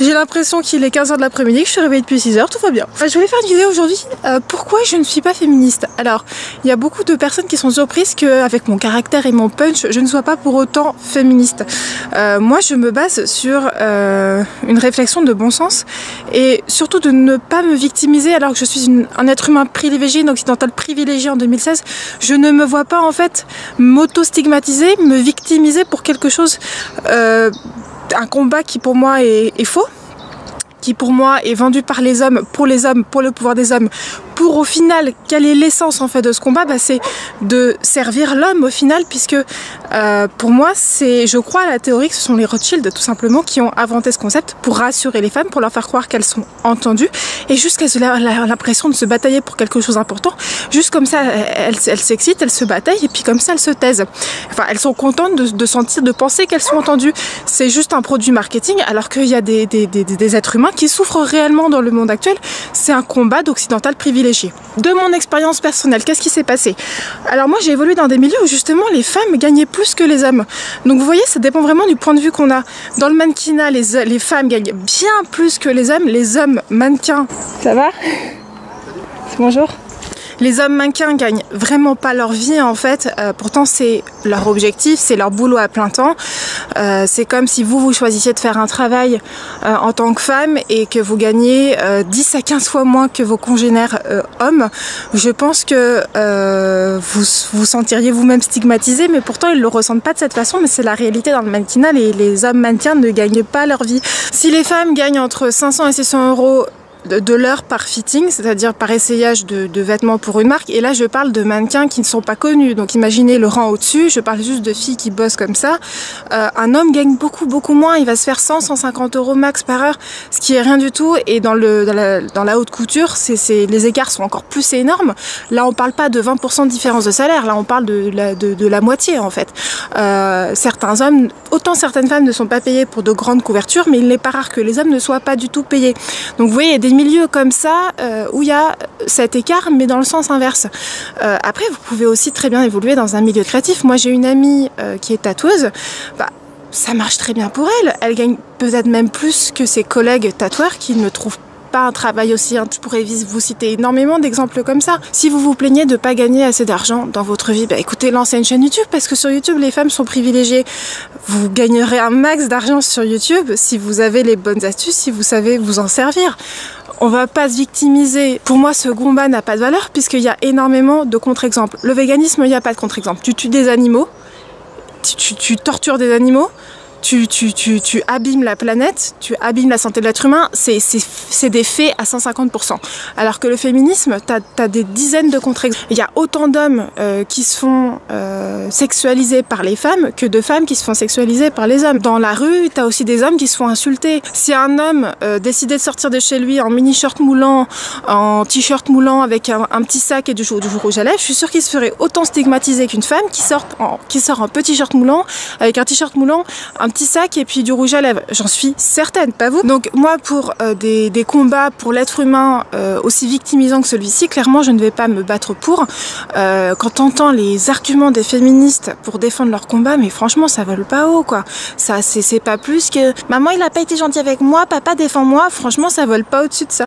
J'ai l'impression qu'il est 15 h de l'après-midi, que je suis réveillée depuis 6 h, tout va bien. Je voulais faire une vidéo aujourd'hui, pourquoi je ne suis pas féministe. Alors, il y a beaucoup de personnes qui sont surprises qu'avec mon caractère et mon punch, je ne sois pas pour autant féministe. Moi, je me base sur une réflexion de bon sens et surtout de ne pas me victimiser alors que je suis un être humain privilégié, une occidentale privilégiée en 2016. Je ne me vois pas en fait m'auto-stigmatiser, me victimiser pour quelque chose, un combat qui pour moi est faux, qui pour moi est vendu par les hommes, pour le pouvoir des hommes, pour au final, quelle est l'essence en fait de ce combat? C'est de servir l'homme au final, puisque pour moi, je crois à la théorie que ce sont les Rothschild tout simplement qui ont inventé ce concept pour rassurer les femmes, pour leur faire croire qu'elles sont entendues, et juste qu'elles ont l'impression de se batailler pour quelque chose d'important, juste comme ça, elles s'excitent, elles se bataillent, et puis comme ça, elles se taisent. Enfin, elles sont contentes de penser qu'elles sont entendues. C'est juste un produit marketing, alors qu'il y a des êtres humains qui souffrent réellement dans le monde actuel. C'est un combat d'occidental privilégié. De mon expérience personnelle, qu'est-ce qui s'est passé? Alors moi j'ai évolué dans des milieux où justement les femmes gagnaient plus que les hommes. Donc vous voyez, ça dépend vraiment du point de vue qu'on a. Dans le mannequinat, les femmes gagnent bien plus que les hommes mannequins. Ça va? Bonjour. Les hommes mannequins gagnent vraiment pas leur vie en fait, pourtant c'est leur objectif, c'est leur boulot à plein temps. C'est comme si vous choisissiez de faire un travail en tant que femme et que vous gagnez 10 à 15 fois moins que vos congénères hommes. Je pense que vous sentiriez vous-même stigmatisé, mais pourtant ils le ressentent pas de cette façon, mais c'est la réalité dans le mannequinat, les hommes mannequins ne gagnent pas leur vie. Si les femmes gagnent entre 500 et 600 euros de l'heure par fitting, c'est-à-dire par essayage de vêtements pour une marque, et là je parle de mannequins qui ne sont pas connus, donc imaginez le rang au-dessus, je parle juste de filles qui bossent comme ça. Un homme gagne beaucoup moins, il va se faire 100-150 euros max par heure, ce qui est rien du tout, et dans la haute couture, les écarts sont encore plus énormes. Là on parle pas de 20% de différence de salaire, là on parle de la moitié en fait. Certains hommes, autant certaines femmes ne sont pas payées pour de grandes couvertures, mais il n'est pas rare que les hommes ne soient pas du tout payés. Donc vous voyez, il y a des milieux comme ça où il y a cet écart, mais dans le sens inverse. Après, vous pouvez aussi très bien évoluer dans un milieu créatif. Moi, j'ai une amie qui est tatoueuse. Ça marche très bien pour elle. Elle gagne peut-être même plus que ses collègues tatoueurs qui ne trouvent pas un travail aussi. Je pourrais vous citer énormément d'exemples comme ça. Si vous vous plaignez de ne pas gagner assez d'argent dans votre vie, écoutez, lancez une chaîne YouTube, parce que sur YouTube, les femmes sont privilégiées. Vous gagnerez un max d'argent sur YouTube si vous avez les bonnes astuces, si vous savez vous en servir. On va pas se victimiser. Pour moi, ce combat n'a pas de valeur puisqu'il y a énormément de contre-exemples. Le véganisme, il n'y a pas de contre-exemple. Tu tues des animaux, tu tortures des animaux, tu abîmes la planète, tu abîmes la santé de l'être humain, c'est des faits à 150%. Alors que le féminisme, t'as des dizaines de contre-exemples. Il y a autant d'hommes qui se font sexualiser par les femmes que de femmes qui se font sexualiser par les hommes. Dans la rue, t'as aussi des hommes qui se font insulter. Si un homme décidait de sortir de chez lui en mini-shirt moulant, en t-shirt moulant avec un petit sac et du rouge à lèvres, je suis sûre qu'il se ferait autant stigmatiser qu'une femme qui sort en petit shirt moulant, avec un t-shirt moulant, un petit sac et puis du rouge à lèvres. J'en suis certaine, pas vous. Donc moi, pour des combats pour l'être humain aussi victimisants que celui-ci, clairement je ne vais pas me battre pour. Quand on entend les arguments des féministes pour défendre leur combat, mais franchement ça vole pas haut quoi. Ça c'est pas plus que maman il a pas été gentil avec moi, papa défends-moi. Franchement ça vole pas au-dessus de ça.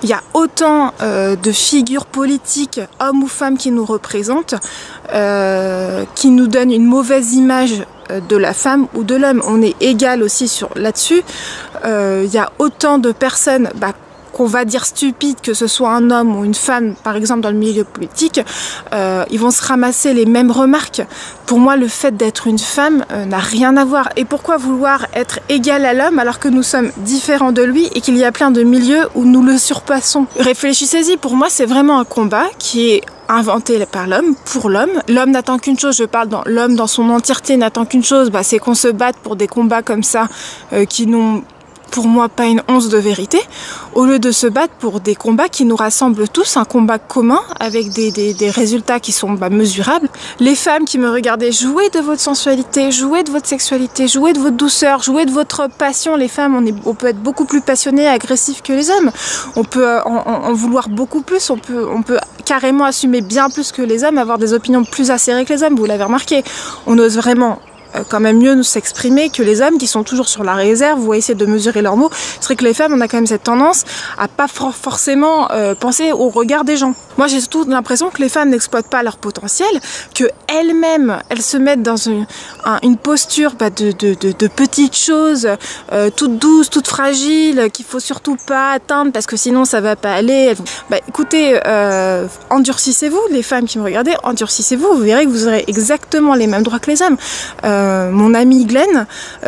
Il y a autant de figures politiques, hommes ou femmes, qui nous représentent, qui nous donnent une mauvaise image de la femme ou de l'homme. On est égal aussi là-dessus. Il y a autant de personnes qu'on va dire stupides, que ce soit un homme ou une femme, par exemple dans le milieu politique, ils vont se ramasser les mêmes remarques. Pour moi, le fait d'être une femme n'a rien à voir. Et pourquoi vouloir être égal à l'homme alors que nous sommes différents de lui et qu'il y a plein de milieux où nous le surpassons? Réfléchissez-y, pour moi c'est vraiment un combat qui est inventé par l'homme, pour l'homme. L'homme n'attend qu'une chose, je parle l'homme dans son entièreté n'attend qu'une chose, c'est qu'on se batte pour des combats comme ça qui n'ont pour moi pas une once de vérité, au lieu de se battre pour des combats qui nous rassemblent tous, un combat commun avec des résultats qui sont mesurables. Les femmes qui me regardez, jouez de votre sensualité, jouez de votre sexualité, jouez de votre douceur, jouez de votre passion. Les femmes, on peut être beaucoup plus passionnés, agressifs que les hommes. On peut en vouloir beaucoup plus, on peut carrément assumer bien plus que les hommes, avoir des opinions plus acérées que les hommes, vous l'avez remarqué. On ose vraiment quand même mieux nous s'exprimer que les hommes qui sont toujours sur la réserve ou à essayer de mesurer leurs mots. C'est vrai que les femmes, on a quand même cette tendance à pas forcément penser au regard des gens. Moi, j'ai surtout l'impression que les femmes n'exploitent pas leur potentiel, que elles-mêmes, elles se mettent dans une posture de petites choses, toutes douces, toutes fragiles, qu'il faut surtout pas atteindre parce que sinon ça va pas aller. Écoutez, endurcissez-vous, les femmes qui me regardez, endurcissez-vous, vous verrez que vous aurez exactement les mêmes droits que les hommes. Mon amie Glenn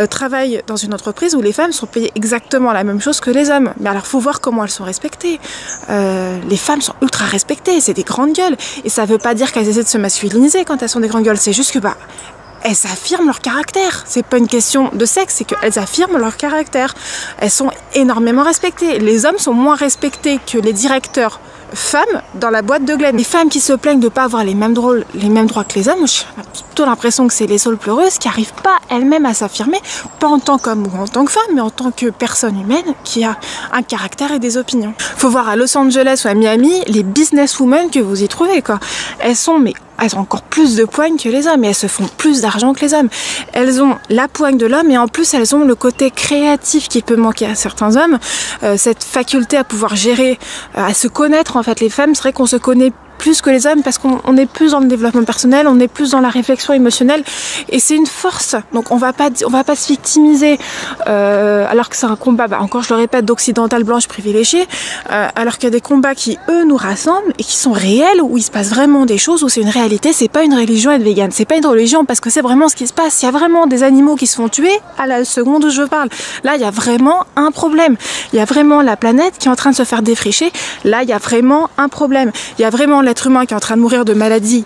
travaille dans une entreprise où les femmes sont payées exactement la même chose que les hommes. Mais alors, faut voir comment elles sont respectées. Les femmes sont ultra respectées, c'est des grandes gueules. Et ça veut pas dire qu'elles essaient de se masculiniser quand elles sont des grandes gueules. C'est juste que elles affirment leur caractère. C'est pas une question de sexe, c'est qu'elles affirment leur caractère. Elles sont énormément respectées. Les hommes sont moins respectés que les directeurs femmes dans la boîte de Glenn. Les femmes qui se plaignent de ne pas avoir les mêmes droits que les hommes, j'ai plutôt l'impression que c'est les seules pleureuses qui n'arrivent pas elles-mêmes à s'affirmer, pas en tant qu'homme ou en tant que femme, mais en tant que personne humaine qui a un caractère et des opinions. Faut voir à Los Angeles ou à Miami, les businesswomen que vous y trouvez, quoi. Elles ont encore plus de poigne que les hommes et elles se font plus d'argent que les hommes. Elles ont la poigne de l'homme et en plus elles ont le côté créatif qui peut manquer à certains hommes, cette faculté à pouvoir gérer, à se connaître en fait. Les femmes, c'est vrai qu'on se connaît plus que les hommes parce qu'on est plus dans le développement personnel, on est plus dans la réflexion émotionnelle et c'est une force. Donc on va pas se victimiser alors que c'est un combat, encore je le répète, d'occidentales blanches privilégiées, alors qu'il y a des combats qui eux nous rassemblent et qui sont réels, où il se passe vraiment des choses, où c'est une réalité. C'est pas une religion être végane, c'est pas une religion parce que c'est vraiment ce qui se passe. Il y a vraiment des animaux qui se font tuer à la seconde où je parle. Là il y a vraiment un problème. Il y a vraiment la planète qui est en train de se faire défricher. Là il y a vraiment un problème. Il y a vraiment l'être humain qui est en train de mourir de maladies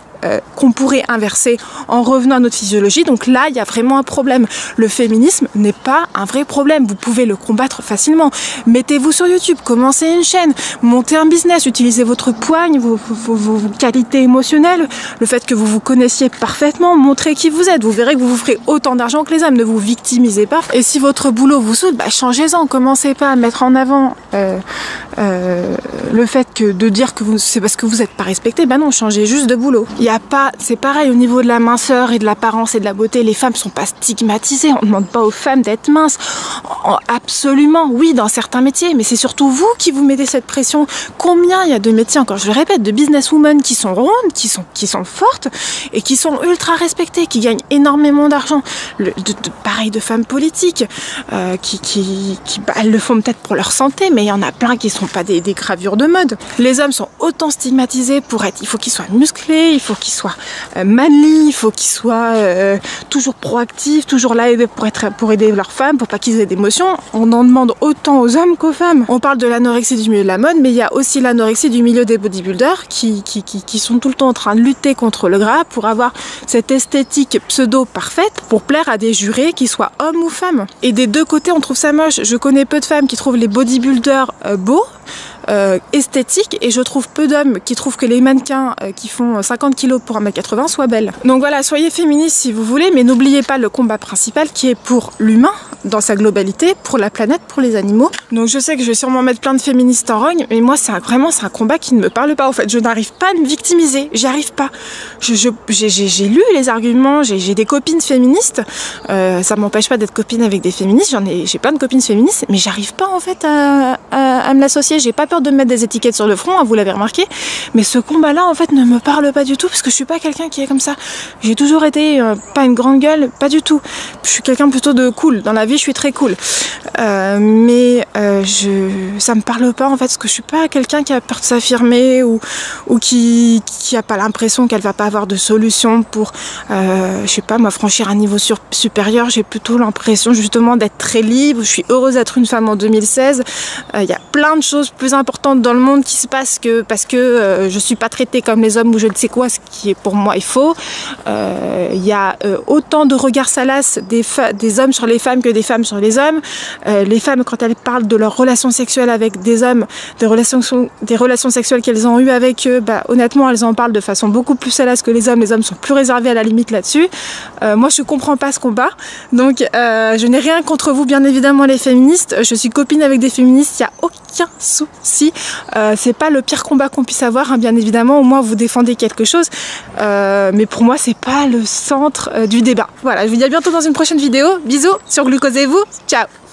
qu'on pourrait inverser en revenant à notre physiologie. Donc là, il y a vraiment un problème. Le féminisme n'est pas un vrai problème. Vous pouvez le combattre facilement. Mettez-vous sur YouTube, commencez une chaîne, montez un business, utilisez votre poigne, vos qualités émotionnelles, le fait que vous vous connaissiez parfaitement, montrez qui vous êtes. Vous verrez que vous vous ferez autant d'argent que les hommes. Ne vous victimisez pas. Et si votre boulot vous saoule, changez-en. Commencez pas à mettre en avant le fait que de dire que c'est parce que vous n'êtes pas respecté. Non, changez juste de boulot. C'est pareil au niveau de la minceur et de l'apparence et de la beauté. Les femmes sont pas stigmatisées. On ne demande pas aux femmes d'être minces. Absolument, oui, dans certains métiers. Mais c'est surtout vous qui vous mettez cette pression. Combien il y a de métiers, encore je le répète, de businesswomen qui sont rondes, qui sont fortes et qui sont ultra respectées, qui gagnent énormément d'argent. Pareil de femmes politiques elles le font peut-être pour leur santé, mais il y en a plein qui sont pas des gravures de mode. Les hommes sont autant stigmatisés il faut qu'ils soient musclés, il faut qu'ils soient manly, il faut qu'ils soient toujours proactifs, toujours là pour aider leurs femmes, pour pas qu'ils aient d'émotions. On en demande autant aux hommes qu'aux femmes. On parle de l'anorexie du milieu de la mode, mais il y a aussi l'anorexie du milieu des bodybuilders qui sont tout le temps en train de lutter contre le gras pour avoir cette esthétique pseudo parfaite pour plaire à des jurés qui soient hommes ou femmes. Et des deux côtés, on trouve ça moche. Je connais peu de femmes qui trouvent les bodybuilders beaux, esthétique, et je trouve peu d'hommes qui trouvent que les mannequins qui font 50 kilos pour 1m80 soient belles. Donc voilà, soyez féministes si vous voulez, mais n'oubliez pas le combat principal qui est pour l'humain dans sa globalité, pour la planète, pour les animaux. Donc je sais que je vais sûrement mettre plein de féministes en rogne, mais moi c'est un combat qui ne me parle pas. En fait, je n'arrive pas à me victimiser, j'y arrive pas. J'ai lu les arguments, j'ai des copines féministes, ça m'empêche pas d'être copine avec des féministes, j'ai plein de copines féministes, mais j'arrive pas en fait à me l'associer. J'ai pas peur de mettre des étiquettes sur le front, vous l'avez remarqué, mais ce combat-là en fait ne me parle pas du tout parce que je suis pas quelqu'un qui est comme ça. J'ai toujours été pas une grande gueule, pas du tout. Je suis quelqu'un plutôt de cool. Dans la vie, je suis très cool, mais ça me parle pas en fait parce que je suis pas quelqu'un qui a peur de s'affirmer ou qui a pas l'impression qu'elle va pas avoir de solution pour je sais pas moi franchir un niveau supérieur. J'ai plutôt l'impression justement d'être très libre. Je suis heureuse d'être une femme en 2016. Il y a plein de choses plus importantes importantes dans le monde qui se passent parce que je suis pas traitée comme les hommes ou je ne sais quoi, ce qui est pour moi est faux. Il y a autant de regards salaces des hommes sur les femmes que des femmes sur les hommes. Les femmes, quand elles parlent de leurs relations sexuelles avec des hommes, des relations sexuelles qu'elles ont eues avec eux, bah, honnêtement, elles en parlent de façon beaucoup plus salace que les hommes. Les hommes sont plus réservés à la limite là-dessus. Moi, je comprends pas ce combat. Donc, je n'ai rien contre vous, bien évidemment, les féministes. Je suis copine avec des féministes, il n'y a aucun souci. C'est pas le pire combat qu'on puisse avoir, hein, bien évidemment. Au moins, vous défendez quelque chose. Mais pour moi, c'est pas le centre du débat. Voilà, je vous dis à bientôt dans une prochaine vidéo. Bisous sur Glucosez-vous. Ciao!